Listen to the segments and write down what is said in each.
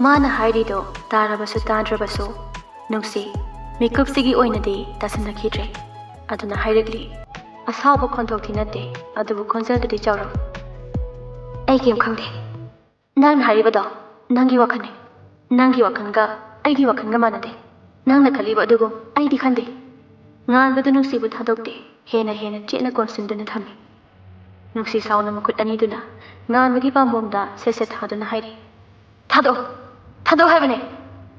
Mana hairido tarabasu tadrabasu nungsi mikupsigi oinadi tasanakidre aduna hairigli asawba khonthok thinate adubu khonjaldudi chawro ai kem khangde nang haribado nangi wakhane nangi wakhanga aigi wakhanga manade nangna khaliba adugum aidi khande ngan badu nungsi bu thadokte hena chena konsinduna thami nungsi sauna makut ani duna ngan bagi pambomda sese thaduna hairi thado haibane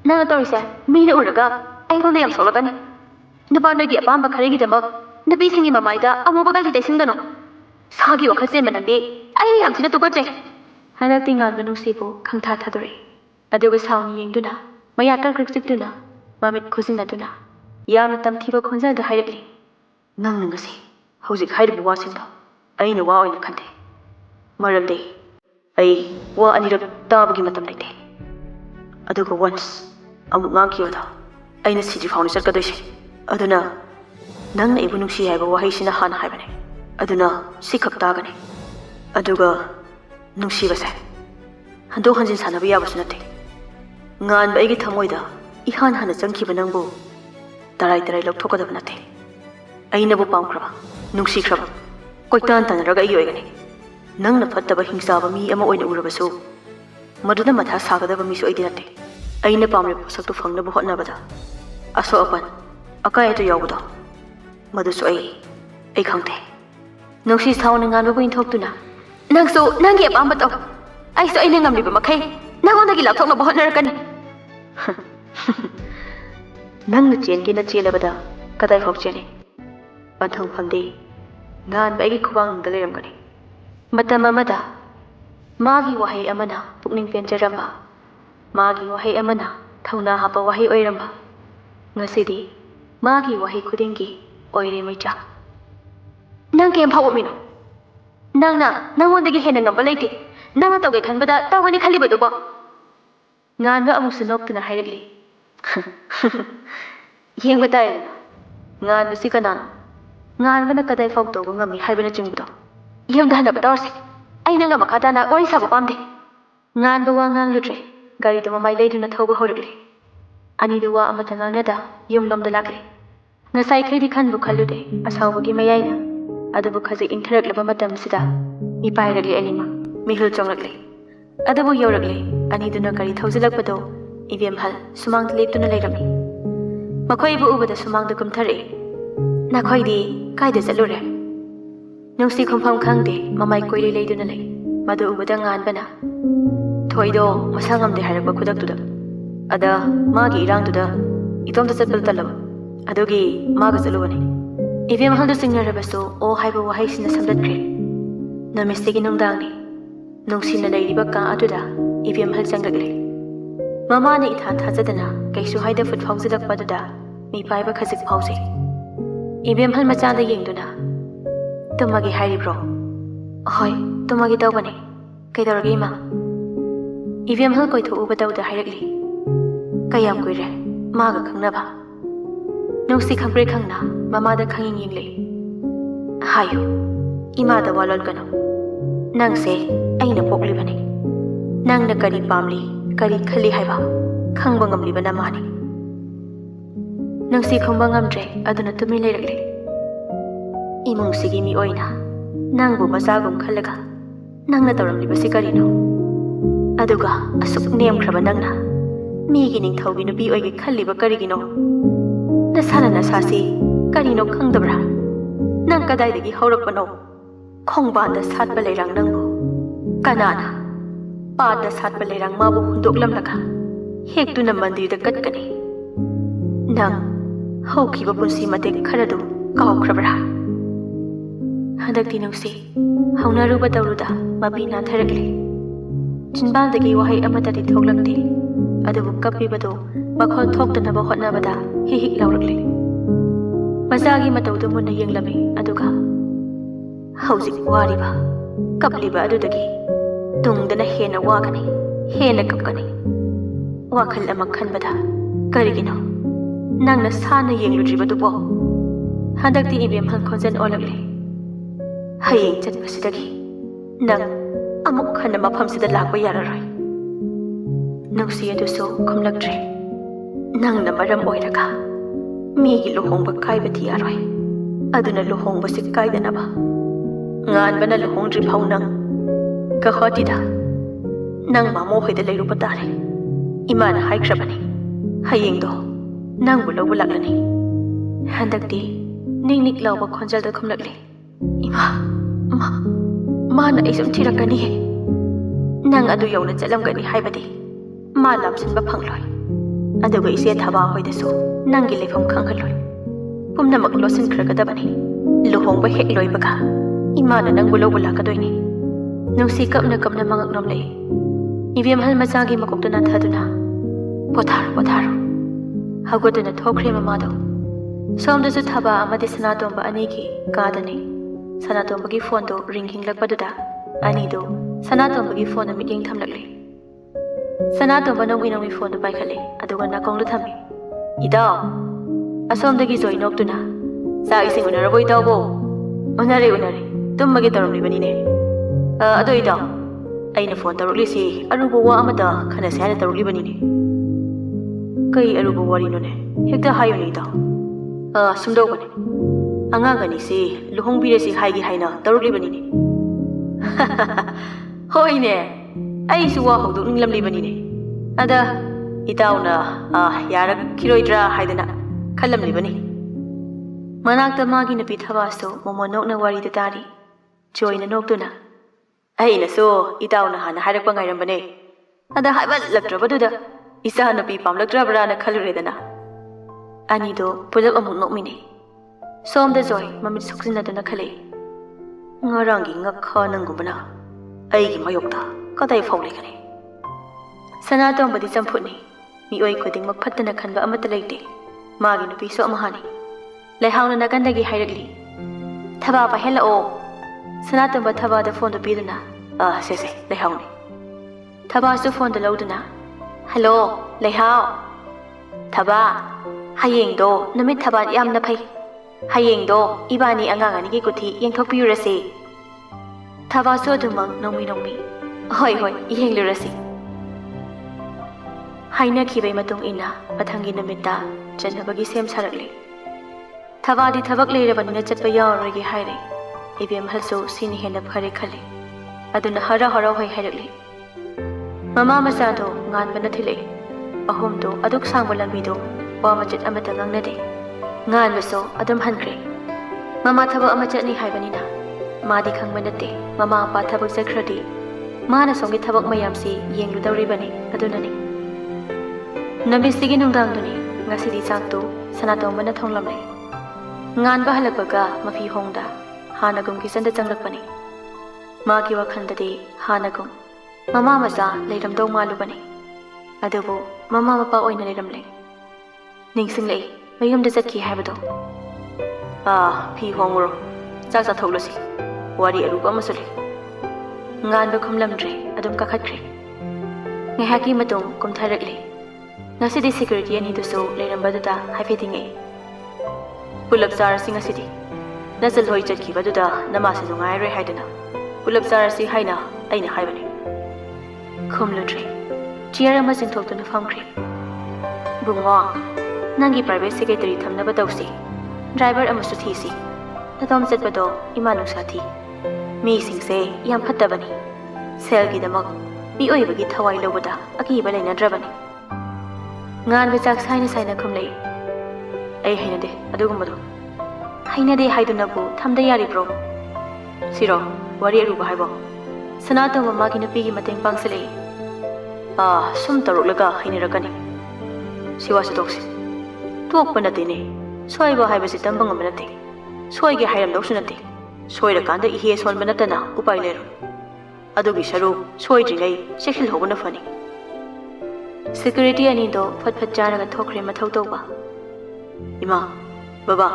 nang torise mina uraga aingolde yam solagani nuba nogi apamba kharegi damba nabi singi mamaida amobagal di desingdano sagi wakhal se manande ai yam thina tugoje hana tingal nungsi bu khangtha thadore aduga sauni yengduna maya karkriksikduna mamit khusindaduna yamna tamthiba khonjalda hairigli nang ngasi hojik hairibu wasinga aina wa oina khande maramde ai wa anirab tabagi matam laite aduga once amuk ngangkiyoda aina siji fauni sarkadoise aduna nangna ibu nungsi haiba wahaisina hana haibane aduna sikhak tagane aduga nungsi base hando hanjin sanabi yabasu nate ngan ba igi thamoida ihan hana changkiba nangbu tarai lokthokadaba nate aina bu pamkraba nungsi khraba koitan tanaraga igi oigane nangna fattaba hingsaba mi ama oina urabasu maduna matha sagadaba misu oidi nate aina pamre posaktu fangnaba hotnabada aso apan akai to yawbudo madusu ai khangte nungsi sauna ngan bu inthokduna nangsu nangi apamba to ai so aina ngamliba makai nangondagi lathoknaba hotnarakani nangna chengena chelabada kadai phok chene pathang phamde ngan baigi khubang da leramgani matam amada magi wahai amana pukning penjaramba magi wahai amana thauna hapa wahai oiramba ngasidi magi wahai khudingi oire maicha nang kem phawo mino nangna nangondagi hena ngamba leite nangna tawge khanbada tawgani khaliba dubo ngan ba amusu noktuna hairigli yengba tai ngan basi kanana ngan bana kadai phok to ngami haibana chingbudo yemda hana badawse aina nga makata na ori saba pamde ngan ba wa ngang lutre gari to mamai leiduna thoba horigli ani duwa amata nganada yumlomda lakle ngasai khedi khanbu khalude asawbagi mayaina adabu khaji intharak matam sida mi pairagli anima mihul chonglakle adabu yoragli ani duna gari thausilakpado ibem hal sumang leptuna leirami makhoi bu ubada sumang da kumthare nakhoi kaida chalure nungsi khumpham khangde mamai koile leiduna lei madu ubada ngan bana thoido masangamde harakba khudaktuda ada magi irangtuda itomta chatpal talaba adogi maga chalubani ibem haldu singnarabasu o haiba wahai sina samdatkre namistegi nungdangni nungsina leiriba ka atuda ibem hal changagle mama ni itha thajadana kaisu haida fut phawjilakpaduda mi paiba khajik phawse ibem hal machanda yengduna tumagi hairibro hoi tumagi tawbani kaidoragi ma ibem hal koitho ubadawda hairagli kayam kuire maga khangnaba nungsi khangpre khangna mamada khanging yengle hayo imada walol kano nangse aina poklibani nangna kari pamli kari khali haiba khangba ngamliba namani nungsi khongba ngamdre aduna tumi leiragli imungsigi mi oina nangbu masagum khalaga nangna tawramlibasi karino aduga asuk nemkhraba nangna migi ningthaubi nubi oige khaliba karigino nasana nasasi karino khangdabra nang kadaidagi haurakpano khongbanda satpa leirang nangbu kanana pada satpa leirang mabu hundoklamlaga hektuna mandirda katkani nang haukiba punsi matek kharadu kawkrabra handakti nungsi haunaruba tawruda mabi natharagli chinbaldagi wahai amatadi thoklakte adubu kapibado makhol thoktanaba hotnabada hihik lauragli mazagi matawdu munna yenglami aduga haujik wariba kapliba adudagi tungdana hena wagani hena kapkani wakhal ama khanbada karigino nangna sana yengludribadubo handakti ibem hal khonjan olagli hayeng chatpasidagi nang amuk khana mafamsida lakba yararoi ꯅꯨꯡꯁꯤ ꯑꯗꯨꯁꯨ ꯈꯨꯝꯂꯛꯇ꯭ꯔꯦ ꯅꯪꯅ ꯃꯔꯝ ꯑꯣꯏꯔꯒ ꯃꯤꯒꯤ ꯂꯨꯍꯣꯡꯕ ꯀꯥꯏꯕꯗꯤ ꯌꯥꯔꯣꯏ ꯑꯗꯨꯅ ꯂꯨꯍꯣꯡꯕꯁꯤ ꯀꯥꯏꯗꯅꯕ ꯉꯥꯟꯕꯅ ꯂꯨꯍꯣꯡꯗ꯭ꯔꯤ ꯐꯥꯎ ꯅꯪ ꯒꯧꯍꯥꯇꯤꯗ ꯅꯪ ꯃꯥꯃꯣ ꯍꯣꯏꯗ ꯂꯩꯔꯨꯕ ꯇꯥꯔꯦ ꯏꯃꯥꯅ ꯍꯥꯏꯈ꯭ꯔꯕꯅꯤ ꯍꯌꯦꯡꯗꯣ ꯅꯪꯕꯨ ꯂꯧꯕ ꯂꯥꯛꯂꯅꯤ ꯍꯟꯗꯛꯇꯤ ꯅꯤꯛ ꯅꯤꯛ ꯂꯥꯎꯕ ꯈꯣꯟꯖꯦꯜꯗ ꯈꯨꯝꯂꯛꯂꯦ ꯏꯃꯥ ꯃꯥꯅ ꯑꯩ ꯁꯨꯝ ꯊꯤꯔꯛꯀꯅꯤ ꯅꯪ ꯑꯗꯨ ꯌꯧꯅ ꯆꯠꯂꯝꯒꯅꯤ ꯍꯥꯏꯕꯗꯤ ꯃꯥ ꯂꯥꯝꯁꯤꯟꯕ ꯐꯪꯂꯣꯏ ꯑꯗꯨꯒ ꯏꯆꯦ ꯊꯕꯥ ꯍꯣꯏꯗꯁꯨ ꯅꯪꯒꯤ ꯂꯩꯐꯝ ꯈꯪꯍꯜꯂꯣꯏ ꯄꯨꯝꯅꯃꯛ ꯂꯣꯠꯁꯤꯟꯈ꯭ꯔꯒꯗꯕꯅꯤ ꯂꯨꯍꯣꯡꯕ ꯍꯦꯛ ꯂꯣꯏꯕꯒ 이마는 ꯅꯪꯕꯨ ꯂꯧꯕ ꯂꯥꯛꯀꯗꯣꯏꯅꯤ ꯅꯨꯡꯁꯤ ꯀꯞꯅ ꯀꯞꯅ ꯃꯉꯛ ꯅꯣꯝꯂꯛꯏ 이뱀ꯍꯜ ꯃꯆꯥꯒꯤ ꯃꯀꯣꯛꯇ ꯅꯥꯟꯊꯗꯨꯅ ꯄꯣꯊꯥꯔꯣ ꯍꯧꯒꯠꯇꯨꯅ ꯊꯣꯛꯈ꯭ꯔꯦ ꯃꯃꯥꯗꯣ ꯁꯣꯝꯗꯁꯨ ꯊꯕꯥ ꯑꯃꯗꯤ ꯁꯅꯥꯇꯣꯝꯕ ꯑꯅꯤꯒꯤ ꯀꯥꯗꯅꯤ ꯁꯅꯥꯇꯣꯝꯕꯒꯤ ꯐꯣꯟꯗꯣ ꯔꯤꯡ ꯍꯤꯡꯂꯛꯄꯗꯨꯗ ꯑꯅꯤꯗꯣ ꯁꯅꯥꯇꯣꯝꯕꯒꯤ ꯐꯣꯟꯗ ꯃꯤꯠꯌꯦꯡ ꯊꯝꯂꯛꯂꯦ ꯁꯅꯥꯇꯣꯝꯕ ꯅꯣꯡꯃꯤ ꯐꯣꯟꯗꯣ ꯄꯥꯏꯈꯠꯂꯦ ꯑꯗꯨꯒ ꯅꯥꯀꯣꯡꯗ ꯊꯝꯃꯤ ꯏꯇꯥꯎ ꯑꯁꯣꯝꯗꯒꯤ ꯖꯣꯏ ꯅꯣꯛꯇꯨꯅ ꯆꯥꯛ ꯏꯁꯤꯡ ꯎꯅꯔꯕꯣ ꯏꯇꯥꯎꯕꯣ ꯎꯅꯔꯦ ꯇꯨꯝꯃꯒꯦ ꯇꯧꯔꯝꯂꯤꯕꯅꯤꯅꯦ ꯑꯗꯣ ꯏꯇꯥꯎ ꯑꯩꯅ ꯐꯣꯟ ꯇꯧꯔꯛꯂꯤꯁꯤ ꯑꯔꯨꯕ ꯋꯥ ꯑꯃꯇ ꯈꯟꯅꯁꯦ ꯍꯥꯏꯅ ꯇꯧꯔꯛꯂꯤꯕꯅꯤꯅꯦ ꯀꯩ ꯑꯔꯨꯕ ꯋꯥꯔꯤꯅꯣꯅꯦ ꯍꯦꯛꯇ ꯍꯥꯏꯌꯨꯅꯦ ꯏꯇꯥꯎ ꯁꯨꯝꯗꯧꯕꯅꯦ ꯑꯉꯥꯡ ꯑꯅꯤꯁꯤ ꯂꯨꯍꯣꯡꯕꯤꯔꯁꯤ ꯍꯥꯏꯒꯦ ꯍꯥꯏꯅ ꯇꯧꯔꯛꯂꯤꯕꯅꯤꯅꯦ ꯍꯣꯏꯅꯦ ꯑꯩꯁꯨ ꯋꯥ ꯍꯧꯗꯣꯛꯅꯤꯡꯂꯝꯂꯤꯕꯅꯤꯅꯦ ꯑꯗ ꯏꯇꯥꯎꯅ ꯌꯥꯔꯛꯈꯤꯔꯣꯏꯗ꯭ꯔꯥ ꯍꯥꯏꯗꯅ ꯈꯜꯂꯝꯂꯤꯕꯅꯤ ꯃꯅꯥꯛꯇ ꯃꯥꯒꯤ ꯅꯨꯄꯤ ꯊꯕꯥꯁꯨ ꯃꯣꯃꯣꯟ ꯅꯣꯛꯅ ꯋꯥꯔꯤꯗ ꯇꯥꯔꯤ ꯖꯣꯏꯅ ꯅꯣꯛꯇꯨꯅ ꯑꯩꯅꯁꯨ ꯏꯇꯥꯎꯅ ꯍꯥꯟꯅ ꯍꯥꯏꯔꯛꯄ ꯉꯥꯏꯔꯝꯕꯅꯦ ꯑꯗ ꯍꯥꯏꯃꯜꯂꯛꯇ꯭ꯔꯕꯗꯨꯗ ꯏꯆꯥ ꯅꯨꯄꯤ ꯄꯥꯝꯂꯛꯇ꯭ꯔꯕ꯭ꯔꯥꯅ ꯈꯜꯂꯨꯔꯦꯗꯅ ꯑꯅꯤꯗꯣ ꯄꯨꯂꯞ ꯑꯃꯨꯛ ꯅꯣꯛꯃꯤꯟꯅꯩ ꯁꯣꯝꯗ ꯖꯣꯏ ꯃꯃꯤꯠ ꯁꯨꯛꯆꯤꯟꯅꯗꯨꯅ ꯈꯜꯂꯛꯏ ꯉꯔꯥꯡꯒꯤ ꯉꯛꯈꯥ ꯅꯪꯒꯨꯝꯕꯅ ꯑꯩꯒꯤ ꯃꯥꯌꯣꯛꯇ ꯀꯗꯥꯏ ꯐꯥꯎ ꯂꯩꯒꯅꯤ ꯁꯅꯥꯇꯣꯝꯕꯗꯤ ꯆꯝꯐꯨꯠꯅꯤ ꯃꯤꯑꯣꯏ ꯈꯨꯗꯤꯡꯃꯛ ꯐꯠꯇꯅ ꯈꯟꯕ ꯑꯃꯠꯇ ꯂꯩꯇꯦ ꯃꯥꯒꯤ ꯅꯨꯄꯤꯁꯨ ꯑꯃꯍꯥꯅꯤ ꯂꯩꯍꯥꯎꯅ ꯅꯥꯀꯟꯗꯒꯤ ꯍꯥꯏꯔꯛꯂꯤ ꯊꯕꯥ ꯄꯥꯏꯍꯜꯂꯛꯑꯣ ꯁꯅꯥꯇꯣꯝꯕ ꯊꯕꯥꯗ ꯐꯣꯟꯗꯣ ꯄꯤꯗꯨꯅ ꯁꯦ ꯂꯩꯍꯥꯎꯅꯤ ꯊꯕꯥꯁꯨ ꯐꯣꯟꯗꯣ ꯂꯧꯗꯨꯅ ꯍꯜꯂꯣ ꯂꯩꯍꯥꯎ ꯊꯕꯥ ꯍꯌꯦꯡꯗꯣ ꯅꯨꯃꯤꯠ ꯊꯕꯥ ꯌꯥꯝꯅ ꯐꯩ ꯍꯌꯦꯡꯗꯣ ꯏꯕꯥꯅꯤ ꯑꯉꯥꯡ ꯑꯅꯤꯒꯤ ꯀꯨꯊꯤ ꯌꯦꯡꯊꯣꯛꯄꯤꯔꯨꯔꯁꯤ ꯊꯕꯥꯁꯨ ꯑꯗꯨꯃꯛ ꯅꯣꯡꯃꯤ ꯍꯣꯏ ꯌꯦꯡꯂꯨꯔꯁꯤ ꯍꯥꯏꯅꯈꯤꯕꯩ ꯃꯇꯨꯡ ꯏꯟꯅ ꯃꯊꯪꯒꯤ ꯅꯨꯃꯤꯠꯇ ꯆꯠꯅꯕꯒꯤ ꯁꯦꯝ ꯁꯥꯔꯛꯂꯤ ꯊꯕꯥꯗꯤ ꯊꯕꯛ ꯂꯩꯔꯕꯅꯤꯅ ꯆꯠꯄ ꯌꯥꯎꯔꯔꯣꯏꯒꯦ ꯍꯥꯏꯔꯦ ꯏꯕꯦꯝꯍꯜꯁꯨ ꯁꯤꯅ ꯍꯦꯟꯅ ꯐꯔꯦ ꯈꯜꯂꯤ ꯑꯗꯨꯅ ꯍꯔꯥꯎ ꯍꯩ ꯍꯥꯏꯔꯛꯂꯤ ꯃꯃꯥ ꯃꯆꯥꯗꯣ ꯉꯥꯟꯕꯅ ꯊꯤꯜꯂꯛꯏ ꯑꯍꯨꯝꯗꯣ ꯑꯗꯨꯛ ꯁꯥꯡꯕ ꯂꯝꯕꯤꯗꯣ ꯋꯥ ꯃꯆꯦꯠ ꯑꯃꯠꯇ ꯉꯥꯡꯅꯗꯦ ꯉꯥꯟꯕꯁꯨ ꯑꯗꯨꯝ ꯍꯟꯈ꯭ꯔꯦ ꯃꯃꯥ ꯊꯕꯛ ꯑꯃ ꯆꯠꯅꯤ ꯍꯥꯏꯕꯅꯤꯅ ꯃꯥꯗꯤ ꯈꯪꯕ ꯅꯠꯇꯦ ꯃꯃꯥ ꯃꯄꯥ ꯊꯕꯛ ꯆꯠꯈ꯭ꯔꯗꯤ ꯃꯥꯅ ꯁꯣꯝꯒꯤ ꯊꯕꯛ ꯃꯌꯥꯝꯁꯤ ꯌꯦꯡꯂꯨꯗꯧꯔꯤꯕꯅꯤ ꯑꯗꯨꯅꯅꯤ ꯅꯨꯃꯤꯠꯁꯤꯒꯤ ꯅꯨꯡꯗꯥꯡꯗꯨꯅꯤ ꯉꯁꯤꯗꯤ ꯆꯥꯛꯇꯨ ꯁꯅꯥꯇꯣꯝꯕꯅ ꯊꯣꯡꯂꯝꯂꯦ ꯉꯥꯟꯕ ꯍꯜꯂꯛꯄꯒ ꯃꯐꯤ ꯍꯣꯡꯗ ꯍꯥꯟꯅꯒꯨꯝ ꯀꯤꯆꯟꯗ ꯆꯪꯂꯛꯄꯅꯤ ꯃꯥꯒꯤ ꯋꯥꯈꯜꯗꯗꯤ ꯍꯥꯟꯅꯒꯨꯝ ꯃꯃꯥ ꯃꯆꯥ ꯂꯩꯔꯝꯗꯧ ꯃꯥꯜꯂꯨꯕꯅꯤ ꯑꯗꯨꯕꯨ ꯃꯃꯥ ꯃꯄꯥ ꯑꯣꯏꯅ ꯂꯩꯔꯝꯂꯦ ꯅꯤꯡꯁꯤꯡꯂꯛꯏ ꯃꯌꯨꯝꯗ ꯆꯠꯈꯤ ꯍꯥꯏꯕꯗꯣ ꯐꯤ ꯍꯣꯡꯉꯨꯔꯣ ꯆꯥꯛ ꯆꯥꯊꯣꯛꯂꯁꯤ ꯋꯥꯔꯤ ꯑꯔꯨꯕ ꯑꯃꯁꯨ ꯂꯩ ꯉꯥꯟꯕ ꯈꯨꯝꯂꯝꯗ꯭ꯔꯦ ꯑꯗꯨꯝ ꯀꯥꯈꯠꯈ꯭ꯔꯦ ꯉꯥꯏꯍꯥꯛꯀꯤ ꯃꯇꯨꯡ ꯀꯨꯝꯊꯔꯛꯂꯦ ꯉꯁꯤꯗꯤ ꯁꯦꯀ꯭ꯌꯨꯔꯤꯇꯤ ꯑꯅꯤꯗꯨꯁꯨ ꯂꯩꯔꯝꯕꯗꯨꯗ ꯍꯥꯏꯐꯦꯠ ꯊꯤꯡꯉꯛꯏ ꯄꯨꯂꯞ ꯆꯥꯔꯁꯤ ꯉꯁꯤꯗꯤ ꯅꯆꯜꯍꯣꯏ ꯆꯠꯈꯤꯕꯗꯨꯗ ꯅꯃꯥꯁꯤ ꯅꯨꯡꯉꯥꯏꯔꯣꯏ ꯍꯥꯏꯗꯅ ꯄꯨꯂꯞ ꯆꯥꯔꯁꯤ ꯍꯥꯏꯅ ꯑꯩꯅ ꯍꯥꯏꯕꯅꯤ ꯈꯨꯝꯂꯨꯗ꯭ꯔꯦ ꯆꯤꯌꯔ ꯑꯃ ꯆꯤꯡꯊꯣꯛꯇꯨꯅ ꯐꯝꯈ꯭ꯔꯦ ꯕꯨꯡꯉꯣ ꯅꯪꯒꯤ ꯄ꯭ꯔꯥꯏꯚꯦꯠ ꯁꯦꯀ꯭ꯔꯦꯇꯔꯤ ꯊꯝꯅꯕ ꯇꯧꯁꯤ ꯗ꯭ꯔꯥꯏꯚꯔ ꯑꯃꯁꯨ ꯊꯤꯁꯤ ꯅꯇꯣꯝ ꯆꯠꯄꯗꯣ ꯏꯃꯥ ꯅꯨꯡꯁꯥ ꯊꯤ ꯃꯤꯁꯤꯡꯁꯦ ꯌꯥꯝ ꯐꯠꯇꯕꯅꯤ ꯁꯦꯜꯒꯤꯗꯃꯛ ꯃꯤꯑꯣꯏꯕꯒꯤ ꯊꯋꯥꯏ ꯂꯧꯕꯗ ꯑꯀꯤꯕ ꯂꯩꯅꯗ꯭ꯔꯕꯅꯤ ꯉꯥꯟꯕ ꯆꯥꯛ ꯁꯥꯏꯅ ꯈꯨꯝꯂꯛꯏ ꯑꯩ ꯍꯩꯅꯗꯦ ꯑꯗꯨꯒꯨꯝꯕꯗꯣ ꯍꯩꯅꯗꯦ ꯍꯥꯏꯗꯨꯅꯕꯨ ꯊꯝꯗ ꯌꯥꯔꯤꯕ꯭ꯔꯣ ꯁꯤꯔꯣ ꯋꯥꯔꯤ ꯑꯔꯨꯕ ꯍꯥꯏꯕꯣ ꯁꯅꯥꯇꯣꯝꯕ ꯃꯥꯒꯤ ꯅꯨꯄꯤꯒꯤ ꯃꯇꯦꯡ ꯄꯥꯡꯁꯤꯜꯂꯛꯏ ꯁꯨꯝ ꯇꯧꯔꯛꯂꯒ ꯍꯩꯅꯔꯛꯀꯅꯤ ꯁꯤ ꯋꯥꯁꯤ ꯇꯣꯛꯁꯤ ꯇꯣꯛꯄ ꯅꯠꯇꯦꯅꯦ ꯁꯣꯏꯕ ꯍꯥꯏꯕꯁꯤ ꯇꯝꯕ ꯉꯝꯕ ꯅꯠꯇꯦ ꯁꯣꯏꯒꯦ ꯍꯥꯏꯔꯝꯗꯧꯁꯨ ꯅꯠꯇꯦ ꯁꯣꯏꯔꯀꯥꯟꯗ ꯏꯍꯦ ꯁꯣꯟꯕ ꯅꯠꯇꯅ ꯎꯄꯥꯏ ꯂꯩꯔꯣꯏ ꯑꯗꯨꯒꯤ ꯁꯔꯨꯛ ꯁꯣꯏꯗ꯭ꯔꯤꯉꯩ ꯆꯦꯛꯁꯤꯜꯍꯧꯕꯅ ꯐꯅꯤ ꯁꯦꯀ꯭ꯌꯨꯔꯤꯇꯤ ꯑꯅꯤꯗꯣ ꯐꯠ ꯆꯥꯔꯒ ꯊꯣꯛꯈ꯭ꯔꯦ ꯃꯊꯧ ꯇꯧꯕ ꯏꯃꯥ ꯕꯕꯥ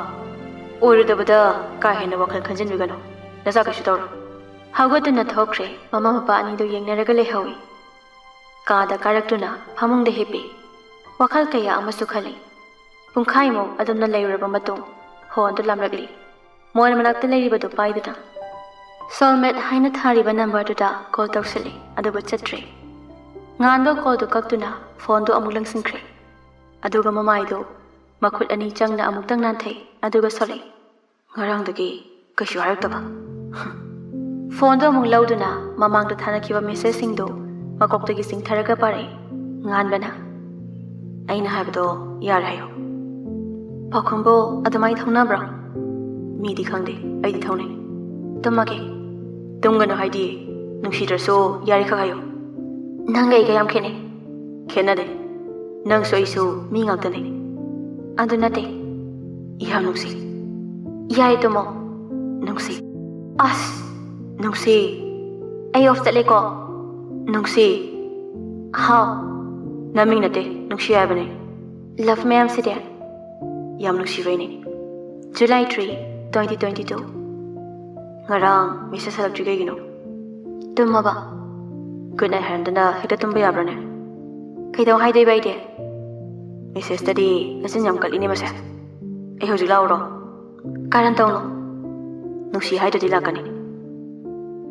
ꯑꯣꯏꯔꯣꯏꯗꯕꯗ ꯀꯥ ꯍꯦꯟꯅ ꯋꯥꯈꯜ ꯈꯟꯖꯤꯟꯕꯤꯒꯅꯨ ꯅꯆꯥ ꯀꯩꯁꯨ ꯇꯧꯔꯣꯏ ꯍꯧꯒꯠꯇꯨꯅ ꯊꯣꯛꯈ꯭ꯔꯦ ꯃꯃꯥ ꯃꯄꯥ ꯑꯅꯤꯗꯣ ꯌꯦꯡꯅꯔꯒ ꯂꯩꯍꯧꯏ ꯀꯥꯗ ꯀꯥꯔꯛꯇꯨꯅ ꯐꯃꯨꯡꯗ ꯍꯤꯞꯄꯤ ꯋꯥꯈꯜ ꯀꯌꯥ ꯑꯃꯁꯨ ꯈꯜꯂꯤ ꯄꯨꯡꯈꯥꯏꯃꯨꯛ ꯑꯗꯨꯝꯅ ꯂꯩꯔꯨꯔꯕ ꯃꯇꯨꯡ ꯐꯣꯟꯗꯨ ꯂꯥꯝꯂꯛꯂꯤ ꯃꯣꯟ ꯃꯅꯥꯛꯇ ꯂꯩꯔꯤꯕꯗꯨ ꯄꯥꯏꯗꯨꯅ ꯁꯣꯜꯃꯦꯠ ꯍꯥꯏꯅ ꯊꯥꯔꯤꯕ ꯅꯝꯕꯔꯗꯨꯗ ꯀꯣꯜ ꯇꯧꯁꯤꯜꯂꯤ ꯑꯗꯨꯕꯨ ꯆꯠꯇ꯭ꯔꯦ Nganba call do kaktuna phone do amuk langsingkhre. Aduga mamai do makhut ani changna amuk tang nan thai aduga sole. Ngarang dagi kaishu haraktaba. Phone do amuk lauduna mamang do thanakiba message sing do makoktagi sing tharaga pare. Nganbana aina haibdo yar hayo. Pakhumbo adamai thongna bra. Midi khangde aidi thongne. Tamage tumgano haidi nungsidraso yari khagayo. Nangai gayam khene. Khenade. Nang soisu mi ngakdane. Adu nate. Iham nungsi. Yai tomo. Nungsi. As. Nungsi. Ay off tale ko. Nungsi. How? Naming nate. Nungsi abane. Love me am sida. Yam nungsi rainy. July 3, 2022. Ngarang Mrs. Salabjigay gino. Tumaba. Good night handana hita tumba yabrane. Kay daw hay day ba ide? Mrs. Tadi nasan yam kal ini masa. Ay hojig lauro. Karan taw no. Nungsi hay dadi lakani.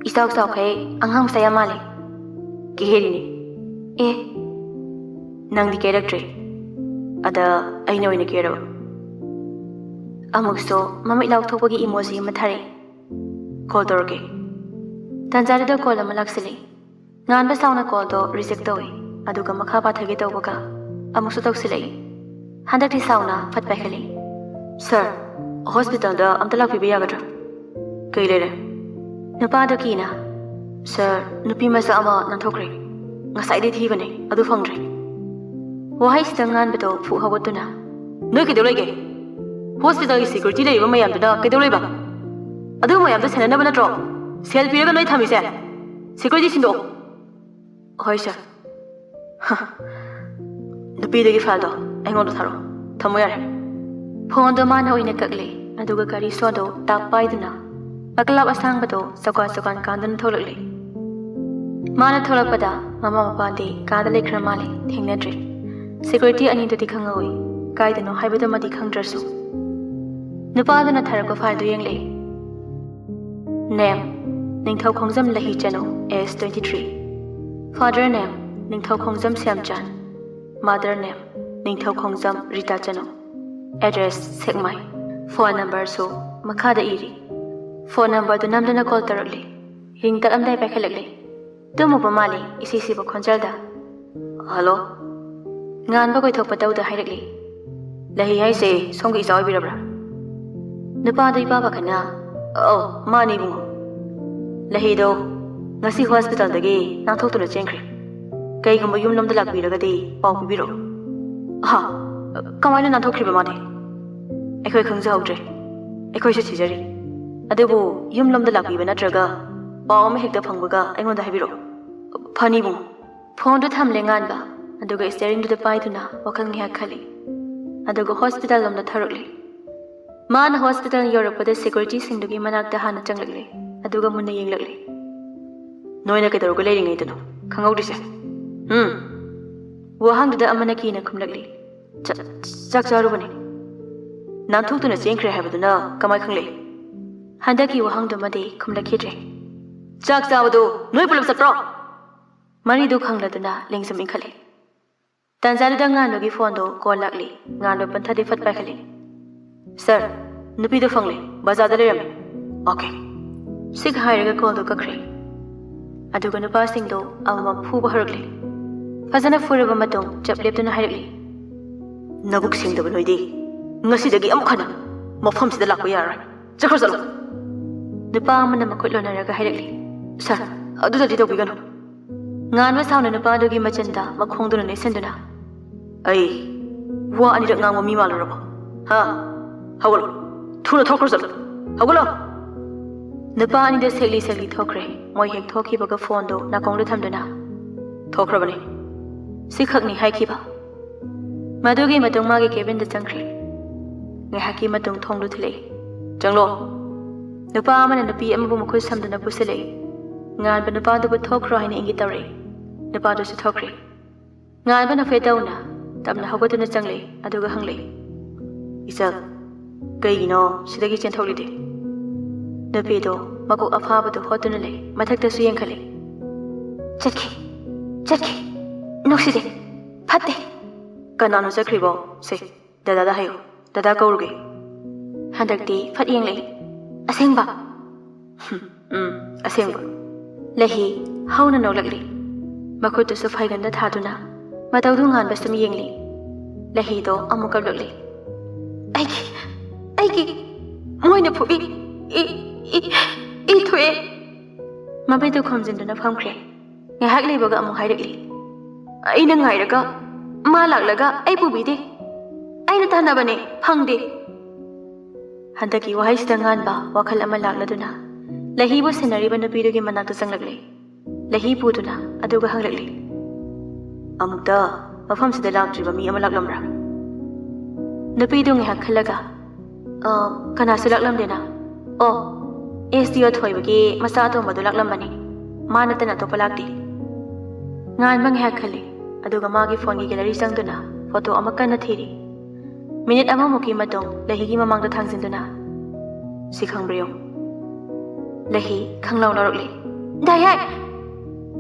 Isaw kay angham saya mali. Kihiri ni. Nang di character. Ada ay na wini kira ba? Amugso mamit law thokpagi emoji mathare. Call dorge. Tanjari do call amalaksili. Nganba sauna call do reject tawi. Aduga makha pathage tawbaga. Amugso tawsilai. Handakti sauna fatpa khali. Sir, hospital da amta lakpiba yagadra. Kai lere. Nupa do kina. Sir, nupi masa ama nanthokre. Ngasai di thibane adu phangre. Wahai sidang nganba do phu hawatuna. Noi kidolege. Hospital security lay ba mayam da kidolay ba? Adu mayam da sanana ba natro. Selfie raga noi thamise. Security sindo. Hoy sir. Nupi dagi file do aingon do tharo. Thamo yare. Phone do man hoine kakle. Aduga gari so do tak paiduna. Aklab asang ba do sakan kandan tholakle. Mana tholakpada mama mapande kadale kramale thengnadre. Security ani do dikhangoi. Kaidano haibada madi khangdrasu. Nupadana tharako file do yengle. Name Ningthau Khongjam Lahi Chano age 23. Father name Ningthau Khongjam Siamchan. Mother name Ningthau Khongjam Rita Chano. Address Sekmai. Phone number so Makhada iri. Phone number do namdana call tarakle. Ring taramdai pakhalakle. Tumu pamali isisi ba khonjalda. Hello. Ngan ba koi thokpa tawda hairakle. Lahi hai se songi isaw birabra. Nupa do ipa khana. Oh, mani bungo. Lahi do ngasi hospital dagi nang thoktu na chengkhre. Kai gumba yum lamda lakbiragadi paw pibiro. Ha, kamaina nang thokkhri ba made. Ekhoi khangjaudre. Ekhoi se thijari. Adubu yum lamda lakbiba natraga paw ma hekta phangbaga aingonda haibiro. Phani bungo. Phone do thamle ngan ba. Aduga steering do pai tuna wakhang ngia khali. Aduga hospital lamda tharukle. Man hospital Europe security singdugi manakta hana changlakle. Aduga munna yenglakle. Noina kedaruga leiringai tano. Khangawdise. Wahangduda amana kina khumlakle. Chak charubani. Nanthutuna chengkhre haibaduna kamai khangle. Handaki wahangdumadi khumlakhidre. Chak chabadu noi pulap satro. Mani du khangladuna lengsam inkhale. Tanjaruda nganogi phone do call lakle. Ngano panthadi fatpa khale. Sir, nupi do fangle, bazada lerame. Okay. Sik hairaga call do kakre. Aduga nupa sing do amama phuba harakle. Fazana furaba matong chap leptuna hairakle. Nabuk sing do noidi. Ngasi dagi amukhana. Mafam sida lakwa yarai. Chakhar zalo. Nupa amana makhutlo naraga hairakle. Sir, aduda di tawbigano. Nganwa sauna nupa dogi machanda makhongduna nesenduna. Ai, wa anirak ngangwa mi maluraba. Ha. Hawalo, thuna thokrazal. Hawalo. Nupa ani da segli thokre. Moi hek thoki baga phone do nakong do thamduna. Thokrabani. Sikhakni haikhiba. Madugi matung magi cabin da changkhre. Ngai haki matung thong do thile. Changlo. Nupa amana nupi amabu makhoi samduna pusile. Ngan ba nupa do bu thokro haina ingi tawre. Nupa do su thokre. Ngan ba na fetawna. Tamna hawatuna changle aduga hangle. Isal Kaigino sidagi chenthawlide. Nupido maku afabadu hotuna le mathakta su yengkhale. Chatki. ꯅꯨꯡꯁꯤꯗꯦ ꯐꯠꯇꯦ ꯀꯅꯥꯅꯣ ꯆꯠꯈ꯭ꯔꯤꯕꯣ ꯁꯦ ꯗꯗꯥꯗ ꯍꯥꯏꯌꯣ ꯗꯗꯥ ꯀꯧꯔꯨꯒꯦ ꯍꯟꯗꯛꯇꯤ ꯐꯠ ꯌꯦꯡꯂꯛꯏ ꯑꯁꯦꯡꯕ ꯑꯁꯦꯡꯕ ꯂꯩꯍꯤ ꯍꯧꯅ ꯅꯣꯛꯂꯛꯂꯤ ꯃꯈꯨꯠꯇꯨꯁꯨ ꯐꯩꯒꯟꯗ ꯊꯥꯗꯨꯅ ꯃꯇꯧꯗꯨ ꯉꯥꯟꯕ ꯁꯨꯝ ꯌꯦꯡꯂꯤ ꯂꯩꯍꯤꯗꯣ ꯑꯃꯨꯛ ꯀꯞꯂꯛꯂꯤ ꯑꯩꯒꯤ ꯃꯣꯏꯅ ꯐꯨꯕꯤ ꯏ ꯊꯣꯛꯑꯦ ꯃꯃꯤꯠꯇꯨ ꯈꯨꯝꯖꯤꯟꯗꯨꯅ ꯐꯝꯈ꯭ꯔꯦ ꯉꯥꯏꯍꯥꯛ ꯂꯩꯕꯒ ꯑꯃꯨꯛ ꯍꯥꯏꯔꯛꯂꯤ ꯑꯩꯅ ꯉꯥꯏꯔꯒ ꯃꯥ ꯂꯥꯛꯂꯒ ꯑꯩ ꯄꯨꯕꯤꯗꯦ ꯑꯩꯅ ꯇꯥꯟꯅꯕꯅꯦ ꯐꯪꯗꯦ ꯍꯟꯗꯛꯀꯤ ꯋꯥꯍꯩꯁꯤꯗ ꯉꯥꯟꯕ ꯋꯥꯈꯜ ꯑꯃ ꯂꯥꯛꯂꯗꯨꯅ ꯂꯩꯍꯤꯕꯨ ꯁꯦꯟꯅꯔꯤꯕ ꯅꯨꯄꯤꯗꯨꯒꯤ ꯃꯅꯥꯛꯇ ꯆꯪꯂꯛꯂꯤ ꯂꯩꯍꯤ ꯄꯨꯗꯨꯅ ꯑꯗꯨꯒ ꯍꯪꯂꯛꯂꯤ ꯑꯃꯨꯛꯇ ꯃꯐꯝꯁꯤꯗ ꯂꯥꯛꯇ꯭ꯔꯤꯕ ꯃꯤ ꯑꯃ ꯂꯥꯛꯂꯝꯕ꯭ꯔꯥ ꯅꯨꯄꯤꯗꯨ ꯉꯥꯏꯍꯥꯛ ꯈꯜꯂꯒ ꯀꯅꯥꯁꯨ ꯂꯥꯛꯂꯝꯗꯦꯅ ꯑꯣ ꯑꯦꯁ ꯊꯣꯏꯕꯒꯤ ꯃꯆꯥ ꯑꯇꯣꯝꯕꯗꯨ ꯂꯥꯛꯂꯝꯕꯅꯤ ꯃꯥ ꯅꯠꯇꯅ ꯑꯇꯣꯞꯄ ꯂꯥꯛꯇꯦ ꯉꯥꯟꯕ ꯉꯥꯏꯍꯥꯛ ꯈꯜꯂꯤ ꯑꯗꯨꯒ ꯃꯥꯒꯤ ꯐꯣꯟꯒꯤ ꯒꯦꯂꯔꯤ ꯆꯪꯗꯨꯅ ꯐꯣꯇꯣ ꯑꯃ ꯀꯟꯅ ꯊꯤꯔꯤ ꯃꯤꯅꯤꯠ ꯑꯃꯃꯨꯛꯀꯤ ꯃꯇꯨꯡ ꯂꯩꯍꯤꯒꯤ ꯃꯃꯥꯡꯗ ꯊꯥꯡꯖꯤꯟꯗꯨꯅ ꯁꯤ ꯈꯪꯕ꯭ꯔ ꯌꯦꯡꯉꯨ ꯂꯩꯍꯤ ꯈꯪꯂꯥꯎ ꯂꯧꯔꯛꯂꯤ ꯗꯥꯏ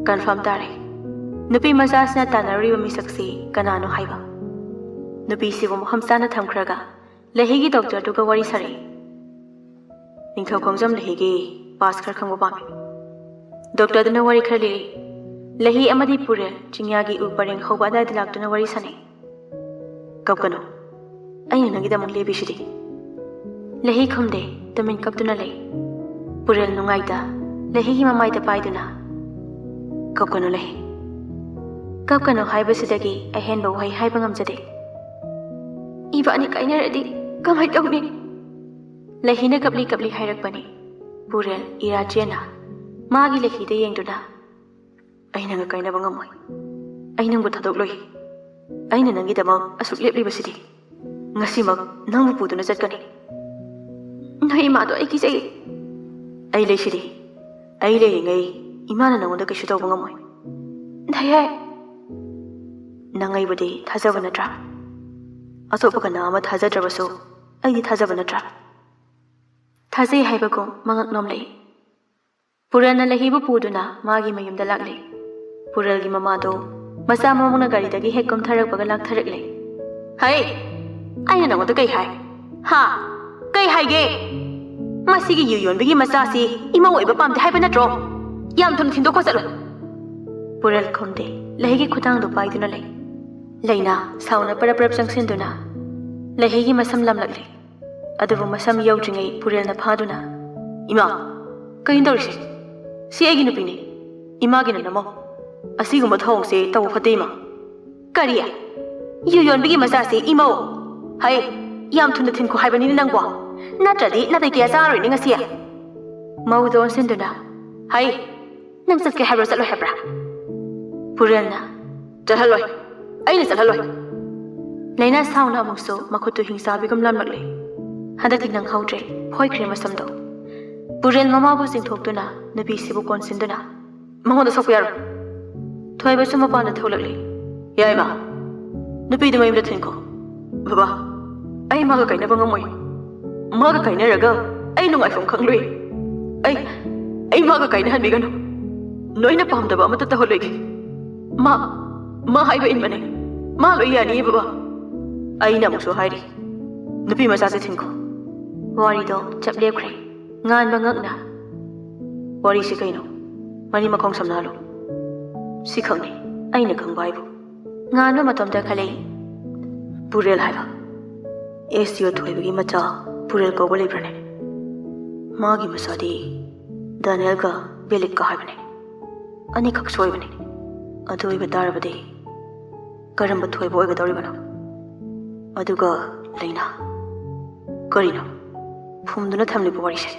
ꯀꯟꯐꯥꯔꯝ ꯇꯥꯔꯦ ꯅꯨꯄꯤ ꯃꯆꯥꯁꯤꯅ ꯇꯥꯟꯅꯔꯨꯔꯤꯕ ꯃꯤꯁꯛꯁꯤ ꯀꯅꯥꯅꯣ ꯍꯥꯏꯕ ꯅꯨꯄꯤꯁꯤꯕꯨ ꯃꯐꯝ ꯆꯥꯅ ꯊꯝꯈ꯭ꯔꯒ ꯂꯩꯍꯤꯒꯤ ꯗꯣꯛꯇꯔꯗꯨꯒ ꯋꯥꯔꯤ ꯁꯥꯔꯛꯏ ꯅꯤꯡꯊꯧ ꯈꯣꯡꯖꯝ ꯂꯩꯍꯤꯒꯤ ꯄꯥꯁ ꯈꯔ ꯈꯪꯕ ꯄꯥꯝꯃꯤ ꯗꯣꯛꯇꯔꯗꯨꯅ ꯋꯥꯔꯤ ꯈꯔ ꯂꯤꯔꯤ ꯂꯩꯍꯤ ꯑꯃꯗꯤ ꯄꯨꯔꯦꯜ ꯆꯤꯡꯌꯥꯒꯤ ꯎ ꯄꯔꯦꯡ ꯍꯧꯕ ꯑꯗꯥꯏꯗ ꯂꯥꯛꯇꯨꯅ ꯋꯥꯔꯤ ꯁꯥꯟꯅꯩ ꯀꯞꯀꯅꯨ ꯑꯩꯅ ꯅꯪꯒꯤꯗꯃꯛ ꯂꯦꯞꯄꯤꯁꯤꯗꯤ ꯂꯩꯍꯤ ꯈꯨꯝꯗꯦ ꯇꯨꯃꯤꯟ ꯀꯞꯇꯨꯅ ꯂꯩ ꯄꯨꯔꯦꯜ ꯅꯨꯡꯉꯥꯏꯇ ꯂꯩꯍꯤꯒꯤ ꯃꯃꯥꯏꯗ ꯄꯥꯏꯗꯨꯅ ꯀꯞꯀꯅꯨ ꯂꯩꯍꯤ ꯀꯞꯀꯅꯨ ꯍꯥꯏꯕꯁꯤꯗꯒꯤ ꯑꯍꯦꯟꯕ ꯋꯥꯍꯩ ꯍꯥꯏꯕ ꯉꯝꯖꯗꯦ ꯏꯕꯥꯅꯤ ꯀꯥꯏꯅꯔꯗꯤ ꯀꯃꯥꯏ ꯇꯧꯅꯤ ꯂꯩꯍꯤꯅ ꯀꯞꯂꯤ ꯀꯞꯂꯤ ꯍꯥꯏꯔꯛꯄꯅꯤ ꯄꯨꯔꯦꯜ ꯏꯔꯥ ꯆꯦꯟꯅ ꯃꯥꯒꯤ ꯂꯩꯍꯤꯗ ꯌꯦꯡꯗꯨꯅ ꯑꯩ ꯅꯪꯒ ꯀꯥꯏꯅꯕ ꯉꯝꯃꯣꯏ ꯑꯩ ꯅꯪꯕꯨ ꯊꯥꯗꯣꯛꯂꯣꯏ ꯑꯩꯅ ꯅꯪꯒꯤꯗꯃꯛ ꯑꯁꯨꯛ ꯂꯦꯞꯂꯤꯕꯁꯤꯗꯤ ꯉꯁꯤꯃꯛ ꯅꯪꯕꯨ ꯄꯨꯗꯨꯅ ꯆꯠꯀꯅꯤ ꯅꯣꯏ ꯏꯃꯥꯗꯣ ꯑꯩ ꯀꯤꯖꯩ ꯑꯩ ꯂꯩꯁꯤꯗꯤ ꯑꯩ ꯂꯩꯔꯤꯉꯩ ꯏꯃꯥꯅ ꯅꯪꯉꯣꯟꯗ ꯀꯩꯁꯨ ꯇꯧꯕ ꯉꯝꯃꯣꯏ ꯗꯥꯏ ꯅꯪ ꯑꯩꯕꯨꯗꯤ ꯊꯥꯖꯕ ꯅꯠꯇ꯭ꯔꯥ ꯑꯇꯣꯞꯄ ꯀꯅꯥ ꯑꯃ ꯊꯥꯖꯗ꯭ꯔꯕꯁꯨ ꯑꯩꯗꯤ ꯊꯥꯖꯕ ꯅꯠꯇ꯭ꯔꯥ ꯊꯥꯖꯩ ꯍꯥꯏꯕꯒꯨꯝ ꯃꯉꯛ ꯅꯣꯝꯂꯛꯏ ꯄꯨꯔꯦꯜꯅ ꯂꯩꯍꯤꯕꯨ ꯄꯨꯗꯨꯅ ꯃꯥꯒꯤ ꯃꯌꯨꯝꯗ ꯂꯥꯛꯂꯤ ꯄꯨꯔꯦꯜꯒꯤ ꯃꯃꯥꯗꯣ ꯃꯆꯥ ꯃꯃꯧꯅ ꯒꯥꯔꯤꯗꯒꯤ ꯍꯦꯛ ꯀꯨꯝꯊꯔꯛꯄꯒ ꯂꯥꯛꯊꯔꯛꯂꯤ ꯍꯩ ꯑꯩꯅ ꯅꯪꯉꯣꯟꯗ ꯀꯩ ꯍꯥꯏ ꯍꯥ ꯀꯩ ꯍꯥꯏꯒꯦ ꯃꯁꯤꯒꯤ ꯌꯨ ꯌꯣꯟꯕꯤꯒꯤ ꯃꯆꯥꯁꯤ ꯏꯃꯧ ꯑꯣꯏꯕ ꯄꯥꯝꯗꯦ ꯍꯥꯏꯕ ꯅꯠꯇ꯭ꯔꯣ ꯌꯥꯝ ꯊꯨꯅ ꯊꯤꯟꯗꯣꯛꯈꯣ ꯆꯠꯂꯣ ꯄꯨꯔꯦꯜ ꯈꯨꯝꯗꯦ ꯂꯩꯍꯤꯒꯤ ꯈꯨꯊꯥꯡꯗꯨ ꯄꯥꯏꯗꯨꯅ ꯂꯩ ꯂꯩꯅ ꯁꯥꯎꯅ ꯄꯔꯞ ꯄꯔꯞ ꯆꯪꯁꯤꯟꯗꯨꯅ ꯂꯩꯍꯤꯒꯤ ꯃꯁꯝ ꯂꯝꯂꯛꯂꯤ ꯑꯗꯨꯕꯨ ꯃꯁꯝ ꯌꯧꯗ꯭ꯔꯤꯉꯩ ꯄꯨꯔꯦꯜꯅ ꯐꯥꯗꯨꯅ ꯏꯃꯥ ꯀꯩꯅꯣ ꯇꯧꯔꯤꯁꯦ ꯁꯤ ꯑꯩꯒꯤ ꯅꯨꯄꯤꯅꯤ ꯏꯃꯥꯒꯤꯅ ꯅꯃꯧ ꯑꯁꯤꯒꯨꯝꯕ ꯊꯧꯑꯣꯡꯁꯦ ꯇꯧꯕ ꯐꯠꯇꯦ ꯏꯃꯥ ꯀꯔꯤ ꯌꯨ ꯌꯣꯟꯕꯤꯒꯤ ꯃꯆꯥꯁꯤ ꯏꯃꯧ ꯍꯩ ꯌꯥꯝ ꯊꯨꯅ ꯊꯤꯟꯈꯣ ꯍꯥꯏꯕꯅꯤꯅꯦ ꯅꯪꯕꯣ ꯅꯠꯇ꯭ꯔꯗꯤ ꯅꯥꯇꯩ ꯀꯌꯥ ꯆꯥꯔꯣꯏꯅꯦ ꯉꯁꯤ ꯃꯧꯗ ꯑꯣꯟꯁꯤꯟꯗꯨꯅ ꯍꯩ ꯅꯪ ꯆꯠꯀꯦ ꯍꯥꯏꯕ꯭ꯔꯥ ꯆꯠꯂꯣꯏ ꯍꯥꯏꯕ꯭ꯔꯥ ꯄꯨꯔꯦꯜꯅ ꯆꯠꯍꯜꯂꯣꯏ ꯑꯩꯅ ꯆꯠꯍꯜꯂꯣꯏ ꯂꯩꯅꯥ ꯁꯥꯎꯅ ꯑꯃꯨꯛꯁꯨ ꯃꯈꯨꯠꯇꯨ ꯍꯤꯡꯆꯥꯕꯤꯒꯨꯝ ꯂꯥꯝꯂꯛꯂꯤ ꯍꯟꯗꯛꯇꯤ ꯅꯪꯍꯧꯗ꯭ꯔꯦ ꯐꯣꯏꯈ꯭ꯔꯦ ꯃꯁꯝꯗꯣ ꯄꯨꯔꯦꯜ ꯃꯃꯥꯕꯨ ꯆꯤꯡꯊꯣꯛꯇꯨꯅ ꯅꯨꯄꯤꯁꯤꯕꯨ ꯀꯣꯟꯁꯤꯟꯗꯨꯅ ꯃꯉꯣꯟꯗ ꯁꯣꯛꯄ ꯌꯥꯔꯣꯏ ꯊꯣꯏꯕꯁꯨ ꯃꯄꯥꯟꯗ ꯊꯣꯛꯂꯛꯂꯤ ꯌꯥꯏꯃ ꯅꯨꯄꯤꯗꯨ ꯃꯌꯨꯝꯗ ꯊꯤꯟꯈꯣ ꯕꯕꯥ ꯑꯩ ꯃꯥꯒ ꯀꯥꯏꯅꯕ ꯉꯝꯃꯣꯏ ꯃꯥꯒ ꯀꯥꯏꯅꯔꯒ ꯑꯩ ꯅꯨꯡꯉꯥꯏꯐꯝ ꯈꯪꯂꯣꯏ ꯑꯩ ꯃꯥꯒ ꯀꯥꯏꯅꯍꯟꯕꯤꯒꯅꯨ ꯅꯣꯏꯅ ꯄꯥꯝꯗꯕ ꯑꯃꯠꯇ ꯇꯧꯍꯜꯂꯣꯏꯒꯦ ꯃꯥ ꯍꯥꯏꯕ ꯏꯟꯕꯅꯦ ꯃꯥ ꯂꯣꯏ ꯌꯥꯅꯤꯌꯦ ꯕꯕꯥ ꯑꯩꯅ ꯑꯃꯨꯛꯁꯨ ꯍꯥꯏꯔꯤ ꯅꯨꯄꯤ ꯃꯆꯥꯁꯦ ꯊꯤꯟꯈꯣ ꯋꯥꯔꯤꯗꯣ ꯆꯞ ꯂꯦꯞꯈ꯭ꯔꯦ ꯉꯥꯟꯕ ꯉꯛꯅ ꯋꯥꯔꯤꯁꯤ ꯀꯩꯅꯣ ꯃꯔꯤ ꯃꯈꯣꯡ ꯁꯝꯅꯍꯜꯂꯨ ꯁꯤ ꯈꯪꯅꯤ ꯑꯩꯅ ꯈꯪꯕ ꯍꯥꯏꯕꯨ ꯉꯥꯟꯕ ꯃꯇꯣꯝꯇ ꯈꯜꯂꯛꯏ ꯄꯨꯔꯦꯜ ꯍꯥꯏꯕ ꯑꯦꯁ ꯊꯣꯏꯕꯒꯤ ꯃꯆꯥ ꯄꯨꯔꯦꯜ ꯀꯧꯕ ꯂꯩꯕ꯭ꯔꯅꯦ ꯃꯥꯒꯤ ꯃꯆꯥꯗꯤ ꯗꯥꯅꯤꯌꯦꯜꯒ ꯕꯦꯂꯤꯛꯀ ꯍꯥꯏꯕꯅꯦ ꯑꯅꯤꯈꯛ ꯁꯣꯏꯕꯅꯦ ꯑꯗꯨ ꯑꯣꯏꯕ ꯇꯥꯔꯕꯗꯤ ꯀꯔꯝꯕ ꯊꯣꯏꯕ ꯑꯣꯏꯒꯗꯧꯔꯤꯕꯅꯣ ꯑꯗꯨꯒ ꯂꯩꯅꯥ ꯀꯔꯤꯅꯣ ꯐꯨꯝꯗꯨꯅ ꯊꯝꯂꯤꯕ ꯋꯥꯔꯤꯁꯦ